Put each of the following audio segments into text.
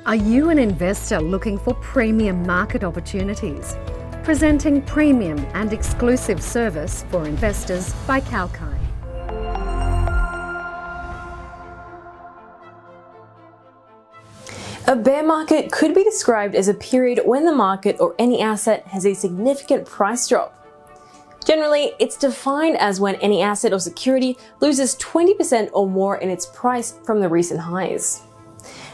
Are you an investor looking for premium market opportunities? Presenting premium and exclusive service for investors by Kalkine. A bear market could be described as a period when the market or any asset has a significant price drop. Generally, it's defined as when any asset or security loses 20% or more in its price from the recent highs.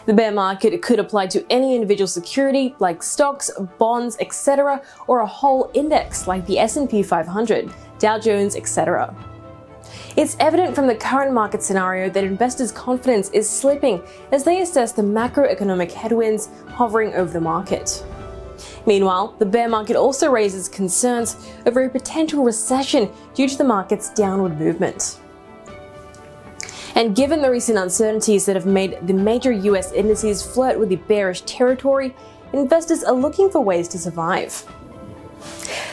The bear market could apply to any individual security like stocks, bonds, etc., or a whole index like the S&P 500, Dow Jones, etc. It's evident from the current market scenario that investors' confidence is slipping as they assess the macroeconomic headwinds hovering over the market. Meanwhile, the bear market also raises concerns over a potential recession due to the market's downward movement. And given the recent uncertainties that have made the major US indices flirt with the bearish territory, investors are looking for ways to survive.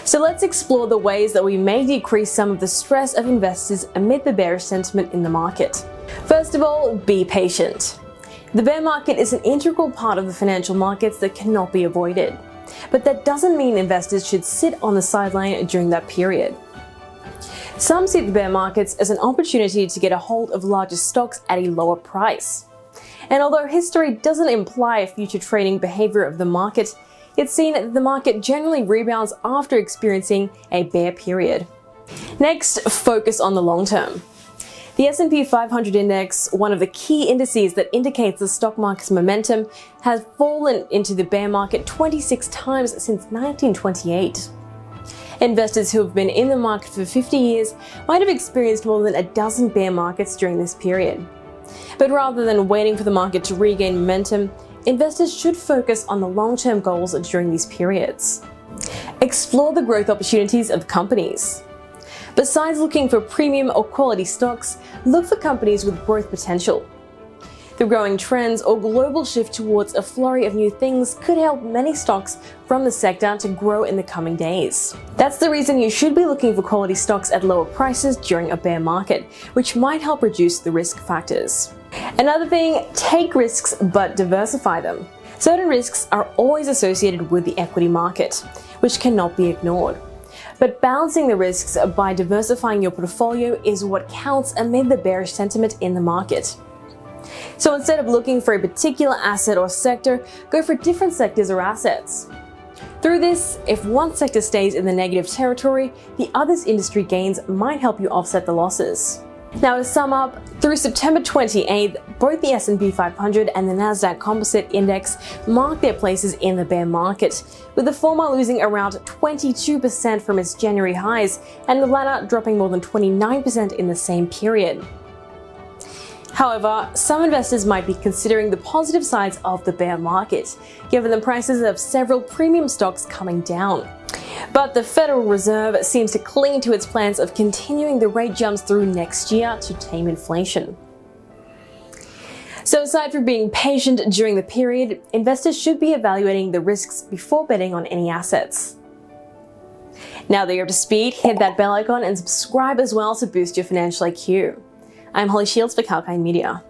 So let's explore the ways that we may decrease some of the stress of investors amid the bearish sentiment in the market. First of all, be patient. The bear market is an integral part of the financial markets that cannot be avoided. But that doesn't mean investors should sit on the sideline during that period. Some see the bear markets as an opportunity to get a hold of larger stocks at a lower price. And although history doesn't imply a future trading behavior of the market, it's seen that the market generally rebounds after experiencing a bear period. Next, focus on the long term. The S&P 500 index, one of the key indices that indicates the stock market's momentum, has fallen into the bear market 26 times since 1928. Investors who have been in the market for 50 years might have experienced more than a dozen bear markets during this period. But rather than waiting for the market to regain momentum, investors should focus on the long-term goals during these periods. Explore the growth opportunities of companies. Besides looking for premium or quality stocks, look for companies with growth potential. The growing trends or global shift towards a flurry of new things could help many stocks from the sector to grow in the coming days. That's the reason you should be looking for quality stocks at lower prices during a bear market, which might help reduce the risk factors. Another thing, take risks but diversify them. Certain risks are always associated with the equity market, which cannot be ignored. But balancing the risks by diversifying your portfolio is what counts amid the bearish sentiment in the market. So instead of looking for a particular asset or sector, go for different sectors or assets. Through this, if one sector stays in the negative territory, the other's industry gains might help you offset the losses. Now to sum up, through September 28th, both the S&P 500 and the Nasdaq Composite Index marked their places in the bear market, with the former losing around 22% from its January highs and the latter dropping more than 29% in the same period. However, some investors might be considering the positive sides of the bear market, given the prices of several premium stocks coming down. But the Federal Reserve seems to cling to its plans of continuing the rate jumps through next year to tame inflation. So aside from being patient during the period, investors should be evaluating the risks before betting on any assets. Now that you're up to speed, hit that bell icon and subscribe as well to boost your financial IQ. I'm Holly Shields for Kalkine Media.